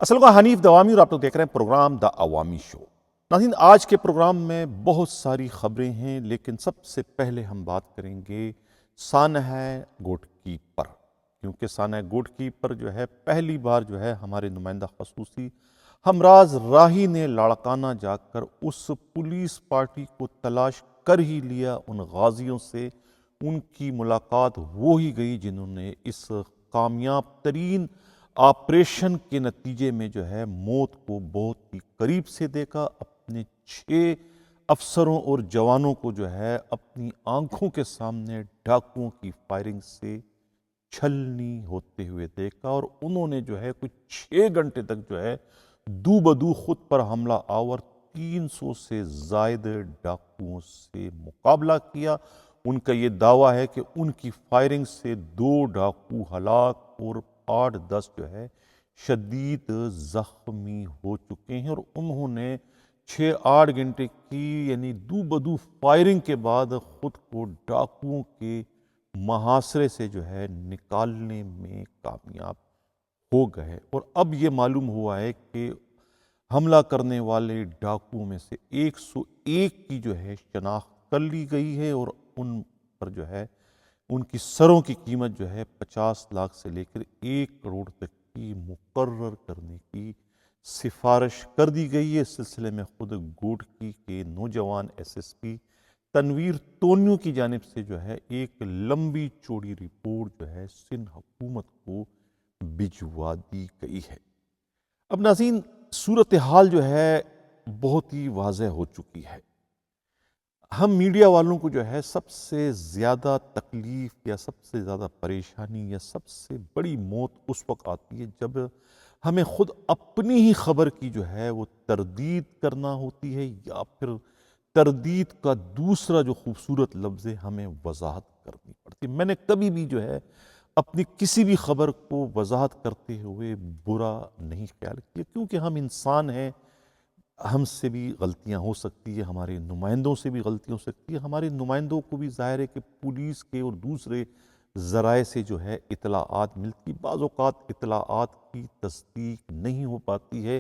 اصل کو حنیف دوامی اور آپ لوگ دیکھ رہے ہیں پروگرام دا عوامی شو۔ ناظرین، آج کے پروگرام میں بہت ساری خبریں ہیں، لیکن سب سے پہلے ہم بات کریں گے سانحہ گوٹکی پر، کیونکہ سانحہ گوٹکی پر جو ہے پہلی بار جو ہے ہمارے نمائندہ خصوصی ہمراز راہی نے لاڑکانہ جا کر اس پولیس پارٹی کو تلاش کر ہی لیا۔ ان غازیوں سے ان کی ملاقات ہو ہی گئی جنہوں نے اس کامیاب ترین آپریشن کے نتیجے میں جو ہے موت کو بہت ہی قریب سے دیکھا۔ اپنے 6 افسروں اور جوانوں کو جو ہے اپنی آنکھوں کے سامنے ڈاکوؤں کی فائرنگ سے چھلنی ہوتے ہوئے دیکھا، اور انہوں نے جو ہے کچھ 6 گھنٹے تک جو ہے دو بدو خود پر حملہ آور 300 سے زائد ڈاکوؤں سے مقابلہ کیا۔ ان کا یہ دعویٰ ہے کہ ان کی فائرنگ سے 2 ڈاکو ہلاک اور 8-10 جو ہے شدید زخمی ہو چکے ہیں، اور انہوں نے 6-8 گھنٹے کی یعنی دو بدو فائرنگ کے بعد خود کو ڈاکوؤں کے محاصرے سے جو ہے نکالنے میں کامیاب ہو گئے۔ اور اب یہ معلوم ہوا ہے کہ حملہ کرنے والے ڈاکوؤں میں سے 101 کی جو ہے شناخت کر لی گئی ہے، اور ان پر جو ہے ان کی سروں کی قیمت جو ہے 50 لاکھ سے لے کر 1 کروڑ تک کی مقرر کرنے کی سفارش کر دی گئی ہے۔ اس سلسلے میں خود گوٹکی کے نوجوان ایس ایس پی تنویر تونیو کی جانب سے جو ہے ایک لمبی چوڑی رپورٹ جو ہے سندھ حکومت کو بھجوا دی گئی ہے۔ اب ناظرین، صورتحال جو ہے بہت ہی واضح ہو چکی ہے۔ ہم میڈیا والوں کو جو ہے سب سے زیادہ تکلیف یا سب سے زیادہ پریشانی یا سب سے بڑی موت اس وقت آتی ہے جب ہمیں خود اپنی ہی خبر کی جو ہے وہ تردید کرنا ہوتی ہے، یا پھر تردید کا دوسرا جو خوبصورت لفظ ہے ہمیں وضاحت کرنی پڑتی ہے۔ میں نے کبھی بھی جو ہے اپنی کسی بھی خبر کو وضاحت کرتے ہوئے برا نہیں خیال کیا، کیونکہ ہم انسان ہیں، ہم سے بھی غلطیاں ہو سکتی ہے، ہمارے نمائندوں سے بھی غلطی ہو سکتی ہے۔ ہمارے نمائندوں کو بھی ظاہر ہے کہ پولیس کے اور دوسرے ذرائع سے جو ہے اطلاعات ملتی، بعض اوقات اطلاعات کی تصدیق نہیں ہو پاتی ہے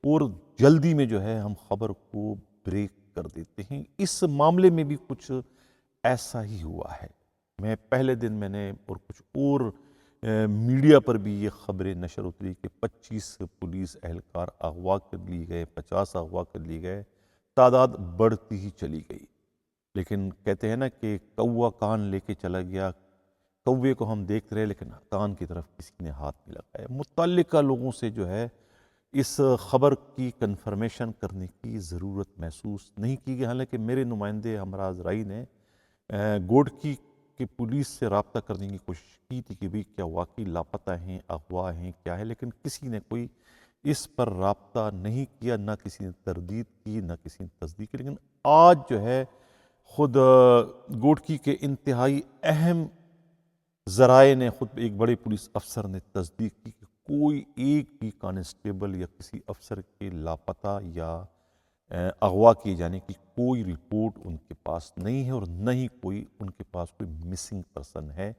اور جلدی میں جو ہے ہم خبر کو بریک کر دیتے ہیں۔ اس معاملے میں بھی کچھ ایسا ہی ہوا ہے۔ میں پہلے دن میں نے اور کچھ اور میڈیا پر بھی یہ خبریں نشر اتری کہ 25 پولیس اہلکار اغوا کر لیے گئے، 50 اغوا کر لیے گئے، تعداد بڑھتی ہی چلی گئی۔ لیکن کہتے ہیں نا کہ کوا کان لے کے چلا گیا، کوے کو ہم دیکھ رہے لیکن کان کی طرف کسی نے ہاتھ نہیں لگایا۔ متعلقہ لوگوں سے جو ہے اس خبر کی کنفرمیشن کرنے کی ضرورت محسوس نہیں کی گئی، حالانکہ میرے نمائندے ہمراز رائی نے گوٹکی کی پولیس سے رابطہ کرنے کی کوشش کی تھی کہ بھی کیا واقعی لاپتہ ہیں، اغوا ہیں، کیا ہے، لیکن کسی نے کوئی اس پر رابطہ نہیں کیا، نہ کسی نے تردید کی نہ کسی نے تصدیق کی۔ لیکن آج جو ہے خود گوٹکی کے انتہائی اہم ذرائع نے، خود ایک بڑے پولیس افسر نے تصدیق کی کہ کوئی ایک بھی کانسٹیبل یا کسی افسر کے لاپتہ یا اغوا کیے جانے کی کوئی رپورٹ ان کے پاس نہیں ہے، اور نہ ہی کوئی ان کے پاس کوئی مسنگ پرسن ہے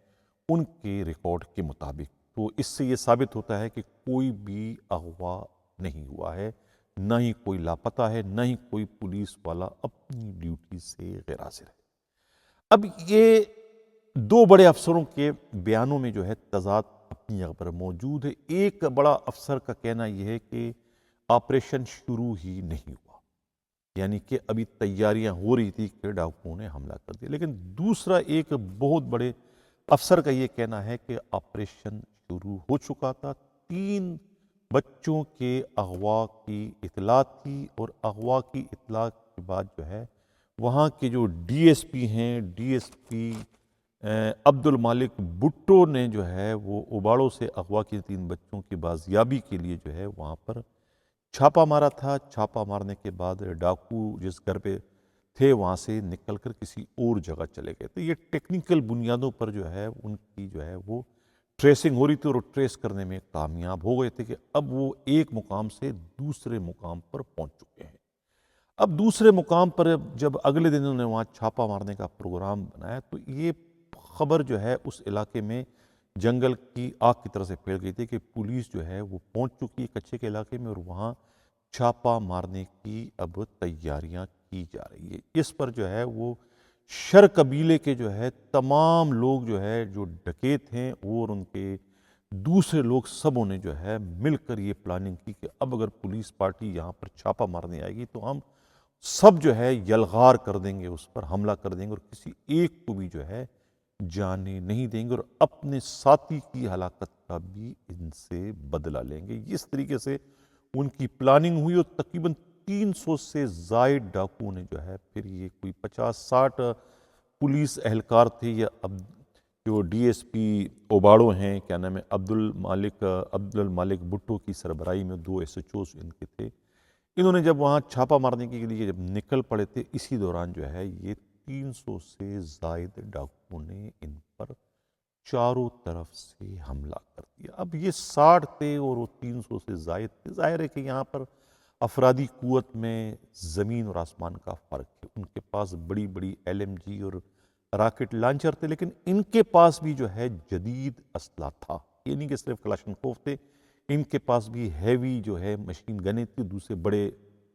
ان کے ریکارڈ کے مطابق۔ تو اس سے یہ ثابت ہوتا ہے کہ کوئی بھی اغوا نہیں ہوا ہے، نہ ہی کوئی لاپتہ ہے، نہ ہی کوئی پولیس والا اپنی ڈیوٹی سے غیر حاضر ہے۔ اب یہ 2 بڑے افسروں کے بیانوں میں جو ہے تضاد اپنی جگہ پر موجود ہے۔ ایک بڑا افسر کا کہنا یہ ہے کہ آپریشن شروع ہی نہیں ہوا، یعنی کہ ابھی تیاریاں ہو رہی تھی کہ ڈاکوؤں نے حملہ کر دیا۔ لیکن دوسرا ایک بہت بڑے افسر کا یہ کہنا ہے کہ آپریشن شروع ہو چکا تھا۔ 3 بچوں کے اغوا کی اطلاع تھی، اور اغوا کی اطلاع کے بعد جو ہے وہاں کے جو ڈی ایس پی ہیں، ڈی ایس پی عبد المالک بھٹو نے جو ہے وہ اوباڑوں سے اغوا کے 3 بچوں کی بازیابی کے لیے جو ہے وہاں پر چھاپا مارا تھا۔ چھاپا مارنے کے بعد ڈاکو جس گھر پہ تھے وہاں سے نکل کر کسی اور جگہ چلے گئے۔ تو یہ ٹیکنیکل بنیادوں پر جو ہے ان کی جو ہے وہ ٹریسنگ ہو رہی تھی، اور ٹریس کرنے میں کامیاب ہو گئے تھے کہ اب وہ ایک مقام سے دوسرے مقام پر پہنچ چکے ہیں۔ اب دوسرے مقام پر جب اگلے دن انہوں نے وہاں چھاپا مارنے کا پروگرام بنایا تو یہ خبر جو ہے اس علاقے میں جنگل کی آگ کی طرح سے پھیل گئی تھی کہ پولیس جو ہے وہ پہنچ چکی ہے کچھے کے علاقے میں اور وہاں چھاپا مارنے کی اب تیاریاں کی جا رہی ہے۔ اس پر جو ہے وہ شر قبیلے کے جو ہے تمام لوگ جو ہے جو ڈکیت ہیں اور ان کے دوسرے لوگ سبوں نے جو ہے مل کر یہ پلاننگ کی کہ اب اگر پولیس پارٹی یہاں پر چھاپا مارنے آئے گی تو ہم سب جو ہے یلغار کر دیں گے، اس پر حملہ کر دیں گے اور کسی ایک کو بھی جو ہے جانے نہیں دیں گے اور اپنے ساتھی کی ہلاکت کا بھی ان سے بدلہ لیں گے۔ اس طریقے سے ان کی پلاننگ ہوئی اور تقریباً 300 سے زائد ڈاکوؤں نے جو ہے پھر یہ کوئی 50-60 پولیس اہلکار تھے یا اب جو ڈی ایس پی اوباڑو ہیں، کیا نام ہے، عبد المالک بھٹو کی سربراہی میں 2 ایس ایچ اوز ان کے تھے، انہوں نے جب وہاں چھاپا مارنے کے لیے جب نکل پڑے تھے اسی دوران جو ہے یہ 300 سے زائد ڈاکوؤں نے ان پر چاروں طرف سے حملہ کر دیا۔ اب یہ 60 تھے اور وہ 300 سے زائد تھے، ظاہر ہے کہ یہاں پر افرادی قوت میں زمین اور آسمان کا فرق ہے۔ ان کے پاس بڑی بڑی ایل ایم جی اور راکٹ لانچر تھے، لیکن ان کے پاس بھی جو ہے جدید اسلحہ تھا، یہ نہیں کہ صرف کلاشنکوف تھے، ان کے پاس بھی ہیوی جو ہے مشین گنیں تھی، دوسرے بڑے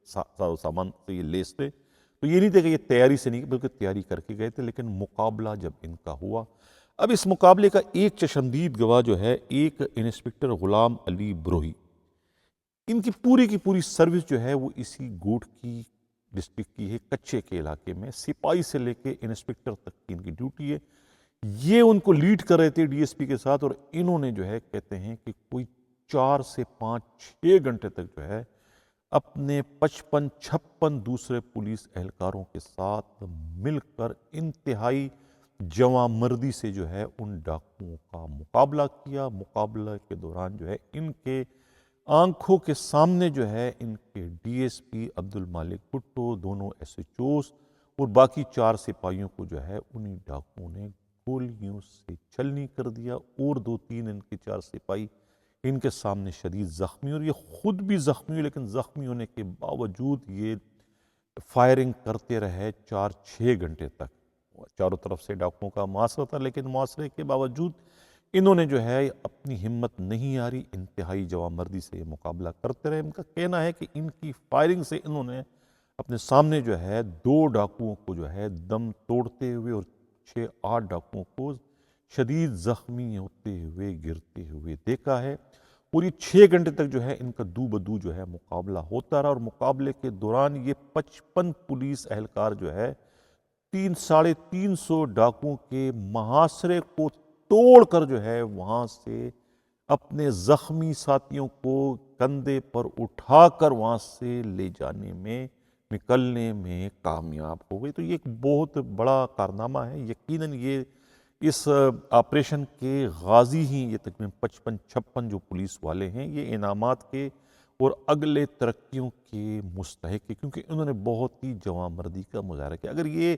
سامان سے یہ لیس تھے۔ تو یہ نہیں تھے کہ یہ تیاری سے نہیں بلکہ تیاری کر کے گئے تھے، لیکن مقابلہ جب ان کا ہوا، اب اس مقابلے کا ایک چشمدید گواہ جو ہے ایک انسپکٹر غلام علی بروہی، ان کی پوری سروس جو ہے وہ اسی گوٹ کی ڈسٹرکٹ کی ہے، کچھے کے علاقے میں، سپاہی سے لے کے انسپکٹر تک کی ان کی ڈیوٹی ہے۔ یہ ان کو لیڈ کر رہے تھے ڈی ایس پی کے ساتھ اور انہوں نے جو ہے کہتے ہیں کہ کوئی 4 سے 5-6 گھنٹے تک جو ہے اپنے 55-56 دوسرے پولیس اہلکاروں کے ساتھ مل کر انتہائی جواں مردی سے جو ہے ان ڈاکوؤں کا مقابلہ کیا۔ مقابلہ کے دوران جو ہے ان کے آنکھوں کے سامنے جو ہے ان کے ڈی ایس پی عبد المالک بھٹو، دونوں ایس ایچ اوز اور باقی 4 سپاہیوں کو جو ہے انہی ڈاکوؤں نے گولیوں سے چھلنی کر دیا اور 2-3 ان کے 4 سپاہی ان کے سامنے شدید زخمی، اور یہ خود بھی زخمی ہوئے، لیکن زخمی ہونے کے باوجود یہ فائرنگ کرتے رہے 4-6 گھنٹے تک۔ چاروں طرف سے ڈاکوؤں کا محاصرہ تھا، لیکن محاصرے کے باوجود انہوں نے جو ہے اپنی ہمت نہیں ہاری، انتہائی جواں مردی سے مقابلہ کرتے رہے۔ ان کا کہنا ہے کہ ان کی فائرنگ سے انہوں نے اپنے سامنے جو ہے 2 ڈاکوؤں کو جو ہے دم توڑتے ہوئے اور 6-8 ڈاکوؤں کو شدید زخمی ہوتے ہوئے گرتے ہوئے دیکھا ہے، اور یہ 6 گھنٹے تک جو ہے ان کا دو بدو جو ہے مقابلہ ہوتا رہا، اور مقابلے کے دوران یہ 55 پولیس اہلکار جو ہے 300-350 ڈاکوؤں کے محاصرے کو توڑ کر جو ہے وہاں سے اپنے زخمی ساتھیوں کو کندھے پر اٹھا کر وہاں سے لے جانے میں، نکلنے میں کامیاب ہو گئی۔ تو یہ ایک بہت بڑا کارنامہ ہے، یقیناً یہ اس آپریشن کے غازی ہی یہ تقریباً 55-56 جو پولیس والے ہیں یہ انعامات کے اور اگلے ترقیوں کے مستحق ہے، کیونکہ انہوں نے بہت ہی جواں مردی کا مظاہرہ کیا۔ اگر یہ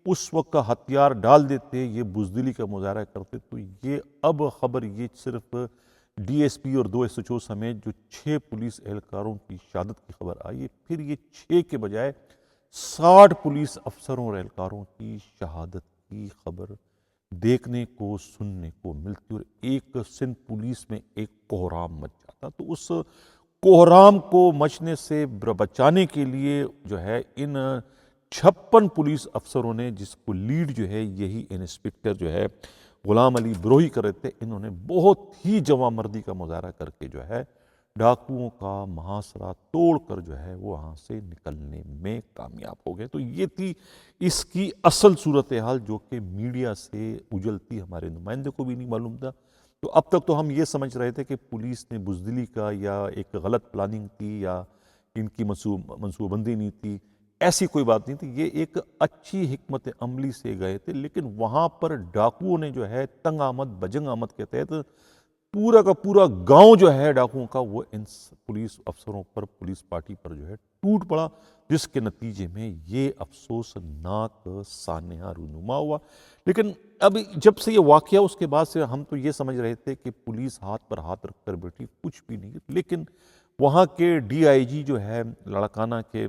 اس وقت کا ہتھیار ڈال دیتے، یہ بزدلی کا مظاہرہ کرتے، تو یہ اب خبر یہ صرف ڈی ایس پی اور 2 ایس ایچ او سمیت جو 6 پولیس اہلکاروں کی شہادت کی خبر آئی ہے، پھر یہ 6 کے بجائے 60 پولیس افسروں اور اہلکاروں کی شہادت کی خبر دیکھنے کو سننے کو ملتی، اور ایک سندھ پولیس میں ایک کوہرام مچ جاتا۔ تو اس کوہرام کو مچنے سے بچانے کے لیے جو ہے ان 56 پولیس افسروں نے، جس کو لیڈ جو ہے یہی انسپکٹر جو ہے غلام علی بروہی کر رہے تھے، انہوں نے بہت ہی جواں مردی کا مظاہرہ کر کے جو ہے ڈاکوؤں کا محاصرہ توڑ کر جو ہے وہ وہاں سے نکلنے میں کامیاب ہو گئے۔ تو یہ تھی اس کی اصل صورتحال، جو کہ میڈیا سے اجلتی ہمارے نمائندے کو بھی نہیں معلوم تھا۔ تو اب تک تو ہم یہ سمجھ رہے تھے کہ پولیس نے بزدلی کا یا ایک غلط پلاننگ تھی یا ان کی منصوبہ بندی نہیں تھی، ایسی کوئی بات نہیں تھی، یہ ایک اچھی حکمت عملی سے گئے تھے، لیکن وہاں پر ڈاکوؤں نے جو ہے تنگ آمد بجنگ آمد کے تحت پورا کا پورا گاؤں جو ہے ڈاکوؤں کا وہ ان پولیس افسروں پر، پولیس پارٹی پر جو ہے ٹوٹ پڑا، جس کے نتیجے میں یہ افسوسناک سانحہ رونما ہوا۔ لیکن اب جب سے یہ واقعہ، اس کے بعد سے ہم تو یہ سمجھ رہے تھے کہ پولیس ہاتھ پر ہاتھ رکھ کر بیٹھی، کچھ بھی نہیں، لیکن وہاں کے ڈی آئی جی جو ہے لاڑکانہ کے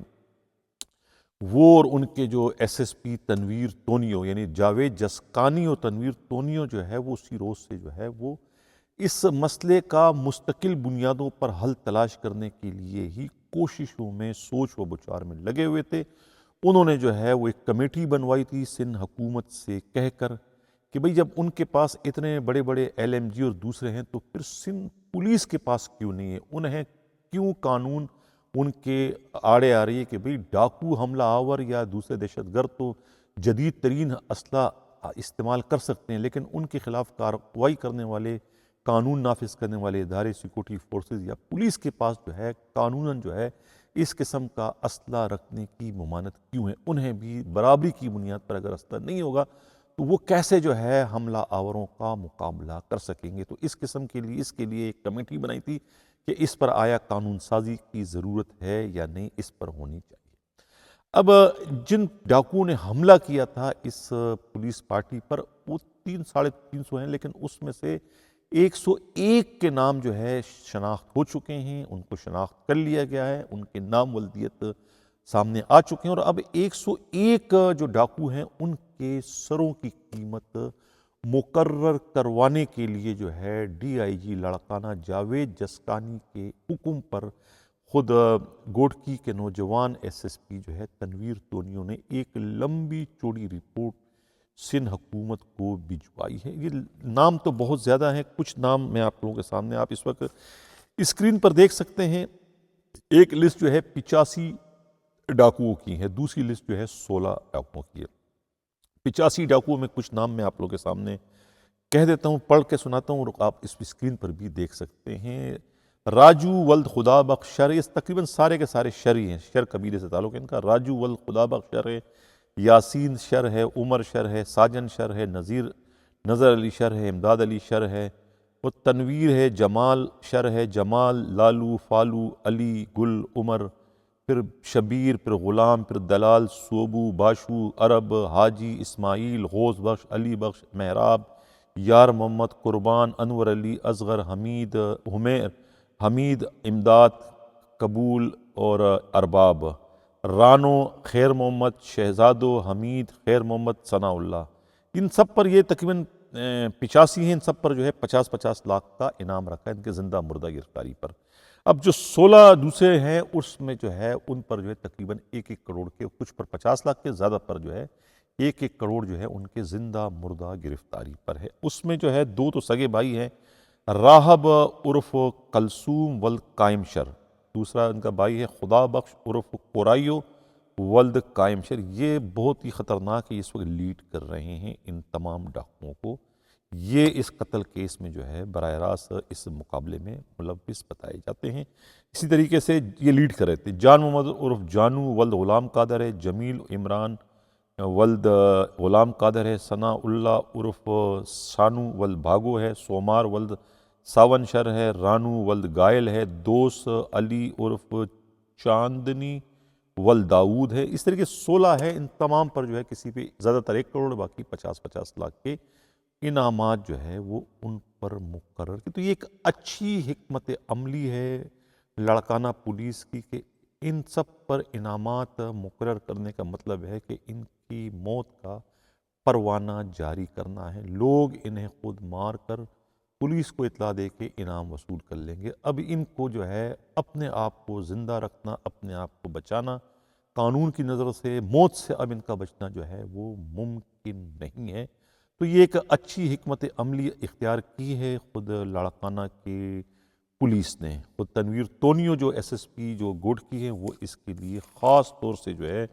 وہ اور ان کے جو ایس ایس پی تنویر تونیو یعنی جاوید جسکانی اور تنویر تونیو جو ہے وہ اسی روز سے جو ہے وہ اس مسئلے کا مستقل بنیادوں پر حل تلاش کرنے کے لیے ہی کوششوں میں سوچ و بچار میں لگے ہوئے تھے۔ انہوں نے جو ہے وہ ایک کمیٹی بنوائی تھی سندھ حکومت سے کہہ کر کہ بھئی جب ان کے پاس اتنے بڑے بڑے ایل ایم جی اور دوسرے ہیں تو پھر سندھ پولیس کے پاس کیوں نہیں ہے، انہیں کیوں قانون ان کے آڑے آ رہی ہے کہ بھئی ڈاکو حملہ آور یا دوسرے دہشت گرد تو جدید ترین اسلحہ استعمال کر سکتے ہیں، لیکن ان کے خلاف کارروائی کرنے والے قانون نافذ کرنے والے ادارے سیکورٹی فورسز یا پولیس کے پاس جو ہے قانوناً جو ہے اس قسم کا اسلحہ رکھنے کی ممانعت کیوں ہے؟ انہیں بھی برابری کی بنیاد پر اگر اسلحہ نہیں ہوگا تو وہ کیسے جو ہے حملہ آوروں کا مقابلہ کر سکیں گے؟ تو اس قسم کے لیے اس کے لیے ایک کمیٹی بنائی تھی کہ اس پر آیا قانون سازی کی ضرورت ہے یا نہیں، اس پر ہونی چاہیے۔ اب جن ڈاکوؤں نے حملہ کیا تھا اس پولیس پارٹی پر وہ 300-350 ہیں، لیکن اس میں سے 101 کے نام جو ہے شناخت ہو چکے ہیں، ان کو شناخت کر لیا گیا ہے، ان کے نام ولدیت سامنے آ چکے ہیں، اور اب 101 جو ڈاکو ہیں ان کے سروں کی قیمت مقرر کروانے کے لیے جو ہے ڈی آئی جی لاڑکانہ جاوید جسکانی کے حکم پر خود گوٹکی کے نوجوان ایس ایس پی جو ہے تنویر تونیو نے ایک لمبی چوڑی رپورٹ سندھ حکومت کو بھجوائی ہے۔ یہ نام تو بہت زیادہ ہیں، کچھ نام میں آپ لوگوں کے سامنے آپ اس وقت اسکرین پر دیکھ سکتے ہیں۔ ایک لسٹ جو ہے 85 ڈاکوؤں کی ہے، دوسری لسٹ جو ہے 16 ڈاکوؤں کی ہے۔ 85 ڈاکوؤں میں کچھ نام میں آپ لوگوں کے سامنے کہہ دیتا ہوں، پڑھ کے سناتا ہوں، اور آپ اس اسکرین پر بھی دیکھ سکتے ہیں۔ راجو ولد خدا بخش شر، یہ تقریباً سارے کے سارے شری ہیں، شر قبیلے سے تعلق ہے ان کا۔ راجو ولد خدا بخش شر ہے، یاسین شر ہے، عمر شر ہے، ساجن شر ہے، نظر علی شر ہے، امداد علی شر ہے، وہ تنویر ہے، جمال شر ہے، جمال، لالو، فالو، علی، گل، عمر، پھر شبیر، پھر غلام، پھر دلال، سوبو، باشو، عرب، حاجی، اسماعیل، غوث بخش، علی بخش، محراب، یار محمد، قربان، انور علی، اصغر، حمید، امداد، قبول اور ارباب، رانو، خیر محمد، شہزادو، حمید، خیر محمد، ثناء اللہ، ان سب پر یہ تقریباً 85 ہیں، ان سب پر جو ہے 50-50 لاکھ کا انعام رکھا ہے ان کے زندہ مردہ گرفتاری پر۔ اب جو 16 دوسرے ہیں اس میں جو ہے ان پر جو ہے تقریباً 1-1 کروڑ کے، کچھ پر 50 لاکھ کے، زیادہ پر جو ہے 1-1 کروڑ جو ہے ان کے زندہ مردہ گرفتاری پر ہے۔ اس میں جو ہے 2 تو سگے بھائی ہیں، راہب عرف کلثوم ولد قائم شر، دوسرا ان کا بھائی ہے خدا بخش عرف قرائیو ولد قائم شر۔ یہ بہت ہی خطرناک ہے، اس وقت لیڈ کر رہے ہیں ان تمام ڈاکوؤں کو، یہ اس قتل کیس میں جو ہے براہ راست اس مقابلے میں ملوث بتائے جاتے ہیں۔ اسی طریقے سے یہ لیڈ کر رہے تھے۔ جان محمد عرف جانو ولد غلام قادر ہے، جمیل عمران ولد غلام قادر ہے، ثناء اللہ عرف سانو ولد بھاگو ہے، سومار ولد ساون شر ہے، رانو ولد گائل ہے، دوست علی عرف چاندنی ولد داود ہے۔ اس طریقے 16 ہے، ان تمام پر جو ہے کسی پہ زیادہ تر 1 کروڑ، باقی 50-50 لاکھ کے انعامات جو ہے وہ ان پر مقرر کی۔ تو یہ ایک اچھی حکمت عملی ہے لاڑکانہ پولیس کی کہ ان سب پر انعامات مقرر کرنے کا مطلب ہے کہ ان کی موت کا پروانہ جاری کرنا ہے، لوگ انہیں خود مار کر پولیس کو اطلاع دے کے انعام وصول کر لیں گے۔ اب ان کو جو ہے اپنے آپ کو زندہ رکھنا، اپنے آپ کو بچانا، قانون کی نظر سے موت سے اب ان کا بچنا جو ہے وہ ممکن نہیں ہے۔ تو یہ ایک اچھی حکمت عملی اختیار کی ہے خود لاڑکانہ کے پولیس نے۔ خود تنویر تونیو جو ایس ایس پی جو گوٹکی ہیں وہ اس کے لیے خاص طور سے جو ہے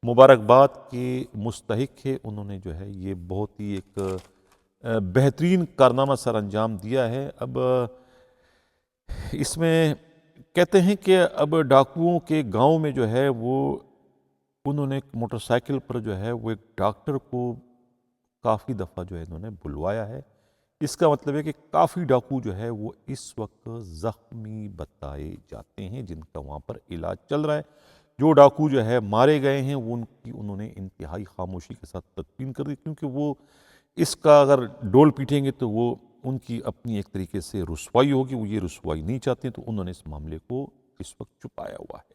مبارکباد کے مستحق ہے، انہوں نے جو ہے یہ بہت ہی ایک بہترین کارنامہ سر انجام دیا ہے۔ اب اس میں کہتے ہیں کہ اب ڈاکوؤں کے گاؤں میں جو ہے وہ انہوں نے موٹر سائیکل پر جو ہے وہ ایک ڈاکٹر کو کافی دفعہ جو ہے انہوں نے بلوایا ہے۔ اس کا مطلب ہے کہ کافی ڈاکو جو ہے وہ اس وقت زخمی بتائے جاتے ہیں جن کا وہاں پر علاج چل رہا ہے۔ جو ڈاکو جو ہے مارے گئے ہیں وہ انہوں نے انتہائی خاموشی کے ساتھ تدفین کر دی، کیونکہ وہ اس کا اگر ڈول پیٹیں گے تو وہ ان کی اپنی ایک طریقے سے رسوائی ہوگی، وہ یہ رسوائی نہیں چاہتے، تو انہوں نے اس معاملے کو اس وقت چھپایا ہوا ہے۔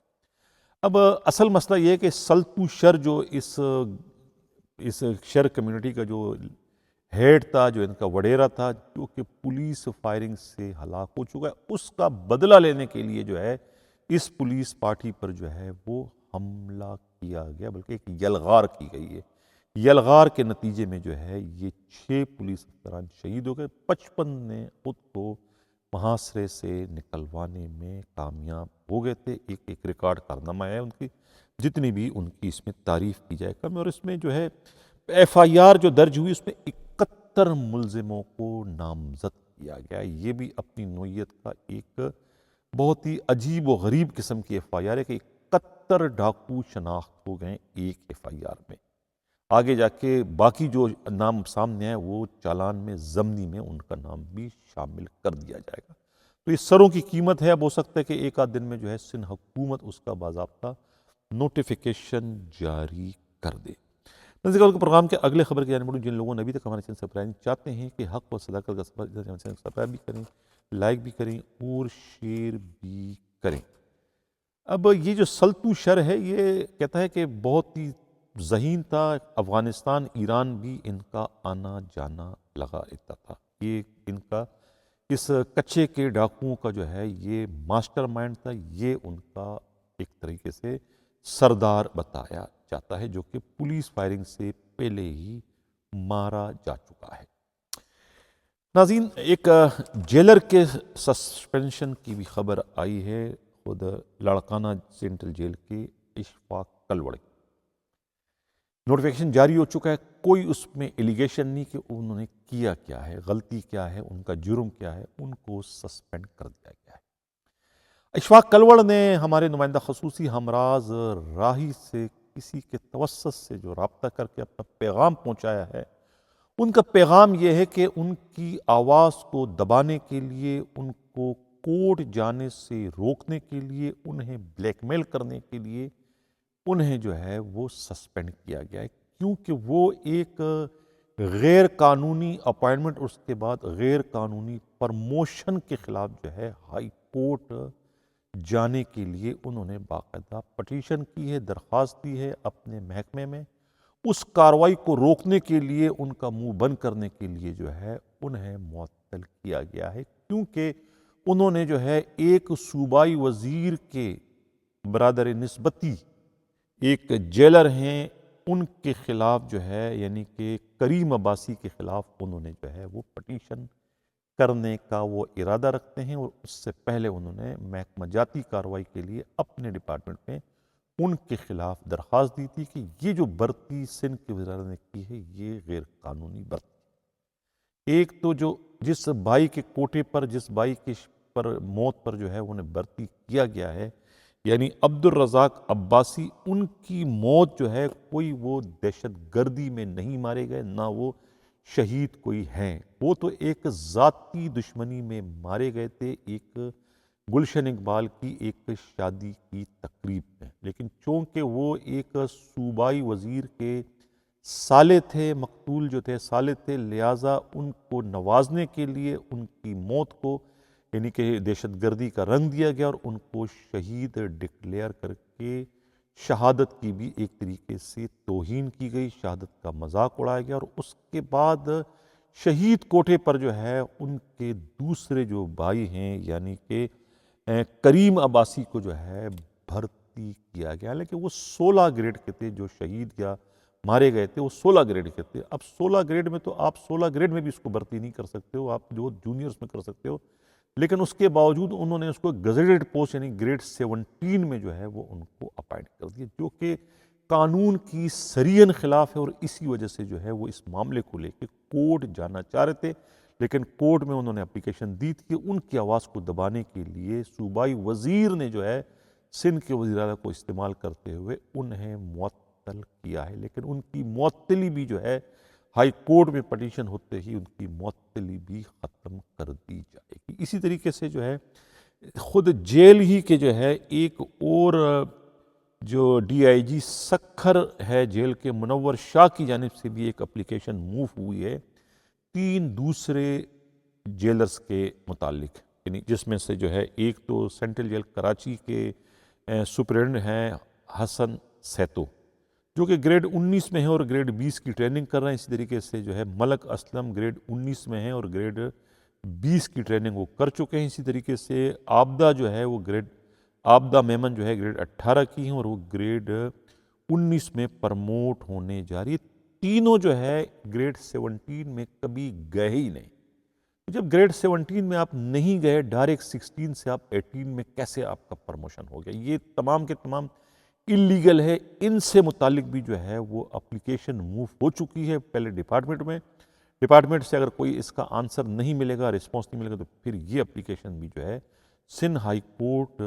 اب اصل مسئلہ یہ ہے کہ سلطو شر جو اس شر کمیونٹی کا جو ہیڈ تھا، جو ان کا وڈیرا تھا، جو کہ پولیس فائرنگ سے ہلاک ہو چکا ہے، اس کا بدلہ لینے کے لیے جو ہے اس پولیس پارٹی پر جو ہے وہ حملہ کیا گیا، بلکہ ایک یلغار کی گئی ہے۔ یلغار کے نتیجے میں جو ہے یہ 6 پولیس افسران شہید ہو گئے، 55 نے خود کو محاصرے سے نکلوانے میں کامیاب ہو گئے تھے۔ ایک ریکارڈ کارنامہ ہے ان کی، جتنی بھی ان کی اس میں تعریف کی جائے کم ہے۔ اور اس میں جو ہے ایف آئی آر جو درج ہوئی، اس میں 71 ملزموں کو نامزد کیا گیا۔ یہ بھی اپنی نوعیت کا ایک بہت ہی عجیب و غریب قسم کی ایف آئی آر ہے کہ 71 ڈاکو شناخت ہو گئے ایک ایف آئی آر میں۔ آگے جا کے باقی جو نام سامنے آئے وہ چالان میں ضمنی میں ان کا نام بھی شامل کر دیا جائے گا۔ تو یہ سروں کی قیمت ہے۔ اب ہو سکتا ہے کہ ایک آدھ دن میں جو ہے سندھ حکومت اس کا باضابطہ نوٹیفیکیشن جاری کر دے۔ نظر کے پروگرام کے اگلے خبر کی جانب بڑھوں۔ جن لوگوں نے ابھی تک ہمارے چینل سبسکرائب چاہتے ہیں کہ حق و صداقت کا سبسکرائب بھی کریں، لائک بھی کریں اور شیئر بھی کریں۔ اب یہ جو سلطو شر ہے یہ کہتا ہے کہ بہت ہی ذہین تھا، افغانستان ایران بھی ان کا آنا جانا لگا رہتا تھا۔ یہ ان کا اس کچے کے ڈاکوؤں کا جو ہے یہ ماسٹر مائنڈ تھا، یہ ان کا ایک طریقے سے سردار بتایا جاتا ہے، جو کہ پولیس فائرنگ سے پہلے ہی مارا جا چکا ہے۔ ناظرین، ایک جیلر کے سسپینشن کی بھی خبر آئی ہے، خود لاڑکانہ سینٹرل جیل کے اشفاق کلوڑ کی نوٹیفیکیشن جاری ہو چکا ہے۔ کوئی اس میں ایلیگیشن نہیں کہ انہوں نے کیا کیا ہے، غلطی کیا ہے، ان کا جرم کیا ہے، ان کو سسپینڈ کر دیا گیا ہے۔ اشفاق کلوڑ نے ہمارے نمائندہ خصوصی ہمراز راہی سے کسی کے توسط سے جو رابطہ کر کے اپنا پیغام پہنچایا ہے، ان کا پیغام یہ ہے کہ ان کی آواز کو دبانے کے لیے، ان کو کورٹ جانے سے روکنے کے لیے، انہیں بلیک میل کرنے کے لیے انہیں جو ہے وہ سسپینڈ کیا گیا ہے، کیونکہ وہ ایک غیر قانونی اپائنٹمنٹ اور اس کے بعد غیر قانونی پرموشن کے خلاف جو ہے ہائی کورٹ جانے کے لیے انہوں نے باقاعدہ پٹیشن کی ہے، درخواست دی ہے اپنے محکمے میں۔ اس کارروائی کو روکنے کے لیے، ان کا منہ بند کرنے کے لیے جو ہے انہیں معطل کیا گیا ہے، کیونکہ انہوں نے جو ہے ایک صوبائی وزیر کے برادر نسبتی ایک جیلر ہیں، ان کے خلاف جو ہے یعنی کہ کریم عباسی کے خلاف انہوں نے جو ہے وہ پٹیشن کرنے کا وہ ارادہ رکھتے ہیں، اور اس سے پہلے انہوں نے محکمہ جاتی کارروائی کے لیے اپنے ڈپارٹمنٹ میں ان کے خلاف درخواست دی تھی کہ یہ جو بھرتی سندھ کے وزیر اعظم نے کی ہے یہ غیر قانونی بھرتی۔ ایک تو جو جس بھائی کے کوٹے پر، جس بھائی کے پر موت پر جو ہے انہیں بھرتی کیا گیا ہے، یعنی عبد الرزاق عباسی، ان کی موت جو ہے کوئی وہ دہشت گردی میں نہیں مارے گئے، نہ وہ شہید کوئی ہیں، وہ تو ایک ذاتی دشمنی میں مارے گئے تھے، ایک گلشن اقبال کی ایک شادی کی تقریب میں۔ لیکن چونکہ وہ ایک صوبائی وزیر کے سالے تھے، مقتول جو تھے سالے تھے، لہٰذا ان کو نوازنے کے لیے ان کی موت کو یعنی کہ دہشت گردی کا رنگ دیا گیا، اور ان کو شہید ڈکلیئر کر کے شہادت کی بھی ایک طریقے سے توہین کی گئی، شہادت کا مذاق اڑایا گیا، اور اس کے بعد شہید کوٹے پر جو ہے ان کے دوسرے جو بھائی ہیں یعنی کہ کریم عباسی کو جو ہے بھرتی کیا گیا، لیکن وہ 16 گریڈ کے تھے، جو شہید یا مارے گئے تھے وہ 16 گریڈ کے تھے۔ اب 16 گریڈ میں تو آپ 16 گریڈ میں بھی اس کو بھرتی نہیں کر سکتے ہو، آپ جو جونیئرز میں کر سکتے ہو، لیکن اس کے باوجود انہوں نے اس کو گزیٹڈ پوسٹ یعنی گریڈ 17 میں جو ہے وہ ان کو اپائنٹ کر دیا، جو کہ قانون کی صریحاً خلاف ہے، اور اسی وجہ سے جو ہے وہ اس معاملے کو لے کے کورٹ جانا چاہ رہے تھے، لیکن کورٹ میں انہوں نے اپلیکیشن دی تھی کہ ان کی آواز کو دبانے کے لیے صوبائی وزیر نے جو ہے سندھ کے وزیر اعلیٰ کو استعمال کرتے ہوئے انہیں معطل کیا ہے، لیکن ان کی معطلی بھی جو ہے ہائی کورٹ میں پٹیشن ہوتے ہی ان کی معطلی بھی ختم کر دی جائے گی۔ اسی طریقے سے جو ہے خود جیل ہی کے جو ہے ایک اور جو ڈی آئی جی سکھر ہے جیل کے، منور شاہ کی جانب سے بھی ایک اپلیکیشن موو ہوئی ہے 3 دوسرے جیلرز کے متعلق، یعنی جس میں سے جو ہے ایک تو سینٹرل جیل کراچی کے سپرنٹینڈنٹ ہیں حسن سیتو، جو کہ گریڈ 19 میں ہیں اور گریڈ 20 کی ٹریننگ کر رہے ہیں۔ اسی طریقے سے جو ہے ملک اسلم گریڈ 19 میں ہیں اور گریڈ 20 کی ٹریننگ وہ کر چکے ہیں۔ اسی طریقے سے عابدہ جو ہے وہ عابدہ میمن جو ہے گریڈ 18 کی ہیں اور وہ گریڈ 19 میں پرموٹ ہونے جا رہی ہے۔ تینوں جو ہے گریڈ 17 میں کبھی گئے ہی نہیں۔ جب گریڈ 17 میں آپ نہیں گئے، ڈائریکٹ 16 سے آپ 18 میں کیسے آپ کا پرموشن ہو گیا؟ یہ تمام کے تمام اللیگل ہے۔ ان سے متعلق بھی جو ہے وہ اپلیکیشن موو ہو چکی ہے پہلے ڈپارٹمنٹ میں۔ ڈپارٹمنٹ سے اگر کوئی اس کا آنسر نہیں ملے گا، رسپانس نہیں ملے گا، تو پھر یہ اپلیکیشن بھی جو ہے سندھ ہائی کورٹ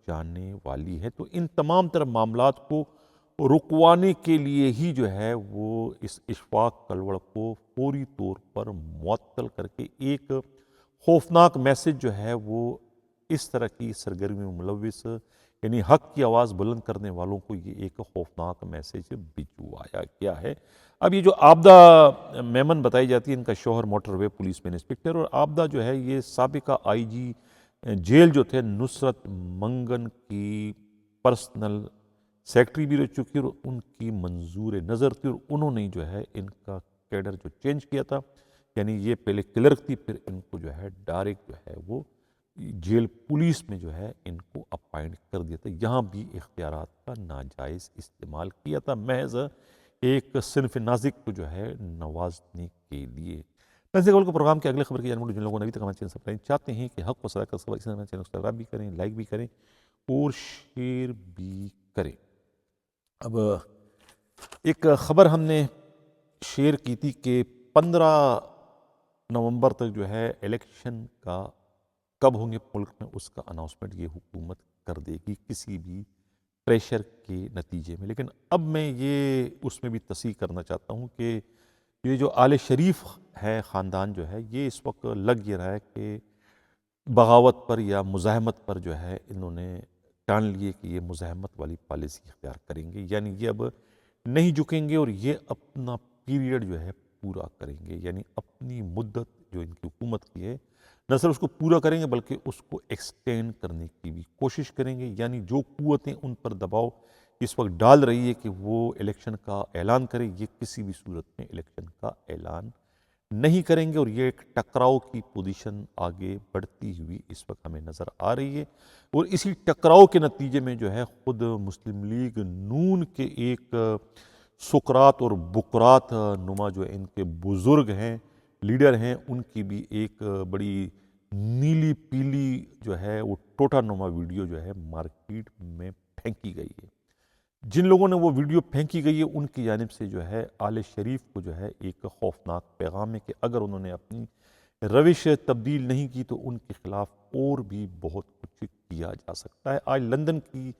جانے والی ہے۔ تو ان تمام طرح معاملات کو رکوانے کے لیے ہی جو ہے وہ اس اشفاق کلوڑ کو فوری طور پر معطل کر کے ایک خوفناک میسج جو ہے وہ اس طرح کی سرگرمی میں ملوث، یعنی حق کی آواز بلند کرنے والوں کو یہ ایک خوفناک میسج بھجوایا گیا ہے۔ اب یہ جو عابدہ میمن بتائی جاتی ہے، ان کا شوہر موٹر وے پولیس میں انسپکٹر، اور عابدہ جو ہے یہ سابقہ آئی جی جیل جو تھے نصرت منگن کی پرسنل سیکٹری بھی رہ چکی اور ان کی منظور نظر تھی، اور انہوں نے جو ہے ان کا کیڈر جو چینج کیا تھا، یعنی یہ پہلے کلرک تھی، پھر ان کو جو ہے ڈائریکٹ جو ہے وہ جیل پولیس میں جو ہے ان کو اپائنٹ کر دیا تھا۔ یہاں بھی اختیارات کا ناجائز استعمال کیا تھا، محض ایک صنف نازک کو جو ہے نوازنے کے لیے۔ نزدیک کو پروگرام کے اگلے خبر کی جانب جن لوگوں نے ابھی تک ہمارے چینل سبسکرائب چاہتے ہیں کہ حق و صداقت کا خبر، اس طرح چینل سبسکرائب بھی کریں، لائک بھی کریں اور شیئر بھی کریں۔ اب ایک خبر ہم نے شیئر کی تھی کہ 15 نومبر تک جو ہے الیکشن کا کب ہوں گے ملک میں، اس کا اناؤنسمنٹ یہ حکومت کر دے گی کسی بھی پریشر کے نتیجے میں۔ لیکن اب میں یہ اس میں بھی تصحیح کرنا چاہتا ہوں کہ یہ جو آل شریف ہے خاندان جو ہے، یہ اس وقت لگ یہ رہا ہے کہ بغاوت پر یا مزاحمت پر جو ہے انہوں نے ٹان لیے کہ یہ مزاحمت والی پالیسی اختیار کریں گے، یعنی یہ اب نہیں جھکیں گے اور یہ اپنا پیریڈ جو ہے پورا کریں گے، یعنی اپنی مدت جو ان کی حکومت کی ہے نہ صرف اس کو پورا کریں گے بلکہ اس کو ایکسٹینڈ کرنے کی بھی کوشش کریں گے۔ یعنی جو قوتیں ان پر دباؤ اس وقت ڈال رہی ہے کہ وہ الیکشن کا اعلان کرے، یہ کسی بھی صورت میں الیکشن کا اعلان نہیں کریں گے، اور یہ ایک ٹکراؤ کی پوزیشن آگے بڑھتی ہوئی اس وقت ہمیں نظر آ رہی ہے۔ اور اسی ٹکراؤ کے نتیجے میں جو ہے خود مسلم لیگ نون کے ایک سقراط اور بکرات نما جو ان کے بزرگ ہیں، لیڈر ہیں، ان کی بھی ایک بڑی نیلی پیلی جو ہے وہ ٹوٹا نما ویڈیو جو ہے مارکیٹ میں پھینکی گئی ہے۔ جن لوگوں نے وہ ویڈیو پھینکی گئی ہے ان کی جانب سے جو ہے آل شریف کو جو ہے ایک خوفناک پیغام ہے کہ اگر انہوں نے اپنی روش تبدیل نہیں کی تو ان کے خلاف اور بھی بہت کچھ کیا جا سکتا ہے۔ آج لندن کی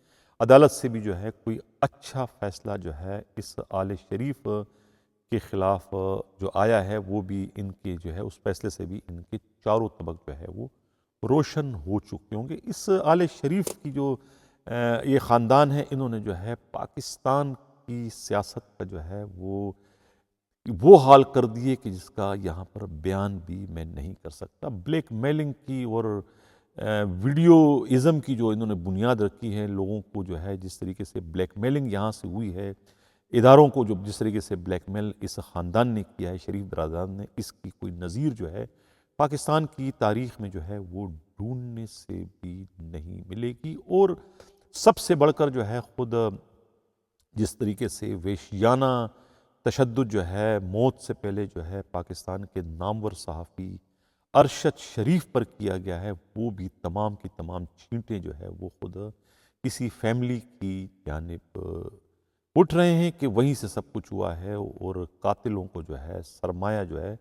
عدالت سے بھی جو ہے کوئی اچھا فیصلہ جو ہے اس آل شریف کے خلاف جو آیا ہے، وہ بھی ان کے جو ہے اس فیصلے سے بھی ان کے چاروں طبق جو ہے وہ روشن ہو چکے ہوں گے۔ اس آل شریف کی جو یہ خاندان ہے، انہوں نے جو ہے پاکستان کی سیاست کا جو ہے وہ حال کر دیے کہ جس کا یہاں پر بیان بھی میں نہیں کر سکتا۔ بلیک میلنگ کی اور ویڈیو ازم کی جو انہوں نے بنیاد رکھی ہے، لوگوں کو جو ہے جس طریقے سے بلیک میلنگ یہاں سے ہوئی ہے، اداروں کو جو جس طریقے سے بلیک میل اس خاندان نے کیا ہے، شریف برادران نے، اس کی کوئی نظیر جو ہے پاکستان کی تاریخ میں جو ہے وہ ڈھونڈنے سے بھی نہیں ملے گی۔ اور سب سے بڑھ کر جو ہے خود جس طریقے سے ویشیانہ تشدد جو ہے موت سے پہلے جو ہے پاکستان کے نامور صحافی ارشد شریف پر کیا گیا ہے، وہ بھی تمام کی تمام چھینٹیں جو ہے وہ خود کسی فیملی کی جانب اٹھ رہے ہیں کہ وہیں سے سب کچھ ہوا ہے، اور قاتلوں کو جو ہے سرمایہ جو ہے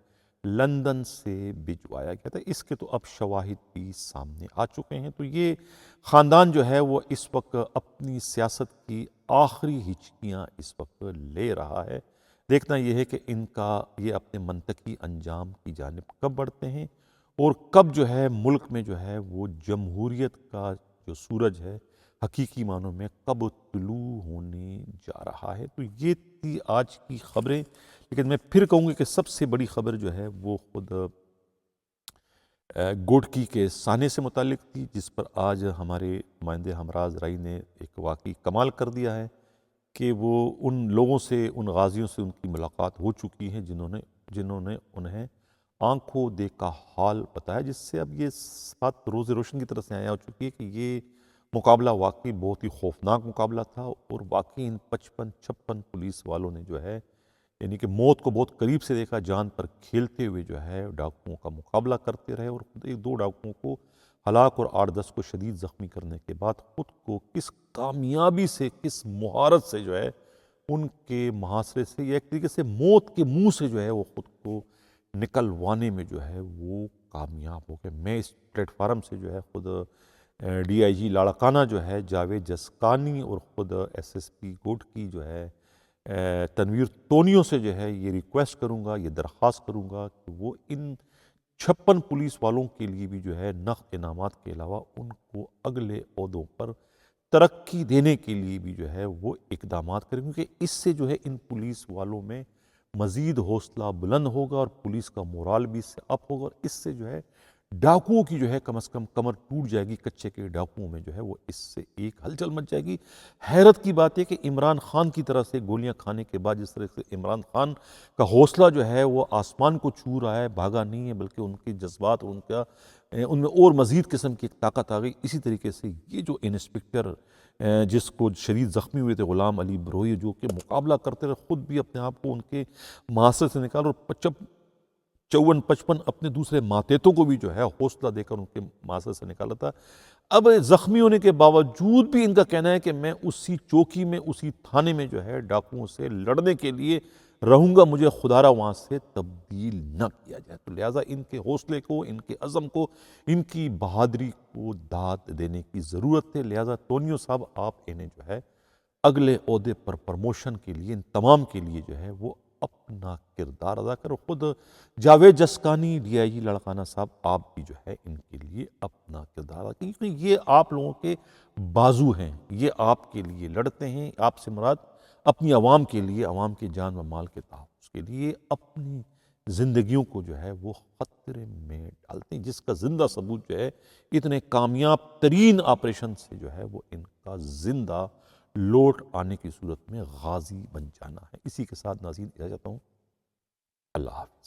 لندن سے بھجوایا گیا تھا۔ اس کے تو اب شواہد بھی سامنے آ چکے ہیں۔ تو یہ خاندان جو ہے وہ اس وقت اپنی سیاست کی آخری ہچکیاں اس وقت لے رہا ہے۔ دیکھنا یہ ہے کہ ان کا یہ اپنے منطقی انجام کی جانب کب بڑھتے ہیں اور کب جو ہے ملک میں جو ہے وہ جمہوریت کا جو سورج ہے حقیقی معنوں میں کب طلوع ہونے جا رہا ہے۔ تو یہ تھی آج کی خبریں، لیکن میں پھر کہوں گی کہ سب سے بڑی خبر جو ہے وہ خود گوڈکی کے سانے سے متعلق تھی، جس پر آج ہمارے نمائندے ہمراز رائی نے ایک واقعی کمال کر دیا ہے کہ وہ ان لوگوں سے، ان غازیوں سے ان کی ملاقات ہو چکی ہے جنہوں نے انہیں آنکھوں دیکھا حال بتایا، جس سے اب یہ بات روز روشن کی طرح سے آیا ہو چکی ہے کہ یہ مقابلہ واقعی بہت ہی خوفناک مقابلہ تھا، اور واقعی ان 55-56 پولیس والوں نے جو ہے یعنی کہ موت کو بہت قریب سے دیکھا، جان پر کھیلتے ہوئے جو ہے ڈاکوؤں کا مقابلہ کرتے رہے، اور خود ایک دو ڈاکوؤں کو ہلاک اور 8-10 کو شدید زخمی کرنے کے بعد خود کو کس کامیابی سے، کس مہارت سے جو ہے ان کے محاصرے سے یا ایک طریقے سے موت کے منہ سے جو ہے وہ خود کو نکلوانے میں جو ہے وہ کامیاب ہو گئے۔ میں اس پلیٹ فارم سے جو ہے خود ڈی آئی جی لاڑکانہ جو ہے جاوید جسکانی اور خود ایس ایس پی گوڈکی جو ہے تنویر تونیو سے جو ہے یہ ریکویسٹ کروں گا، یہ درخواست کروں گا کہ وہ ان 56 پولیس والوں کے لیے بھی جو ہے نقد انعامات کے علاوہ ان کو اگلے عہدوں پر ترقی دینے کے لیے بھی جو ہے وہ اقدامات کریں، کیونکہ اس سے جو ہے ان پولیس والوں میں مزید حوصلہ بلند ہوگا اور پولیس کا مورال بھی اس سے اپ ہوگا، اور اس سے جو ہے ڈاکوؤں کی جو ہے کم از کم کمر ٹوٹ جائے گی، کچے کے ڈاکوؤں میں جو ہے وہ اس سے ایک ہلچل مچ جائے گی۔ حیرت کی بات ہے کہ عمران خان کی طرح سے گولیاں کھانے کے بعد جس طرح سے عمران خان کا حوصلہ جو ہے وہ آسمان کو چھو رہا ہے، بھاگا نہیں ہے، بلکہ ان کے جذبات اور ان میں اور مزید قسم کی ایک طاقت آ گئی۔ اسی طریقے سے یہ جو انسپکٹر جس کو شدید زخمی ہوئے تھے غلام علی بروئی، جو کہ مقابلہ کرتے رہے، خود بھی اپنے آپ کو ان کے محاصرے سے نکال، اور 54-55 اپنے دوسرے ماتحتوں کو بھی جو ہے حوصلہ دے کر ان کے محاصرے سے نکالا تھا۔ اب زخمی ہونے کے باوجود بھی ان کا کہنا ہے کہ میں اسی چوکی میں، اسی تھانے میں جو ہے ڈاکوؤں سے لڑنے کے لیے رہوں گا، مجھے خدارہ وہاں سے تبدیل نہ کیا جائے۔ تو لہٰذا ان کے حوصلے کو، ان کے عزم کو، ان کی بہادری کو داد دینے کی ضرورت ہے۔ لہٰذا تونیو صاحب، آپ انہیں جو ہے اگلے عہدے پر پروموشن کے لیے، ان تمام کے لیے جو ہے وہ اپنا کردار ادا کرو۔ خود جاوید جسکانی، ڈی آئی جی لاڑکانہ صاحب، آپ بھی جو ہے ان کے لیے اپنا کردار ادا کریں، کیونکہ یہ آپ لوگوں کے بازو ہیں، یہ آپ کے لیے لڑتے ہیں۔ آپ سے مراد اپنی عوام کے لیے، عوام کے جان و مال کے تحفظ کے لیے اپنی زندگیوں کو جو ہے وہ خطرے میں ڈالتے ہیں، جس کا زندہ ثبوت جو ہے اتنے کامیاب ترین آپریشن سے جو ہے وہ ان کا زندہ لوٹ آنے کی صورت میں غازی بن جانا ہے۔ اسی کے ساتھ ناظرین اجازت چاہتا ہوں، اللہ حافظ۔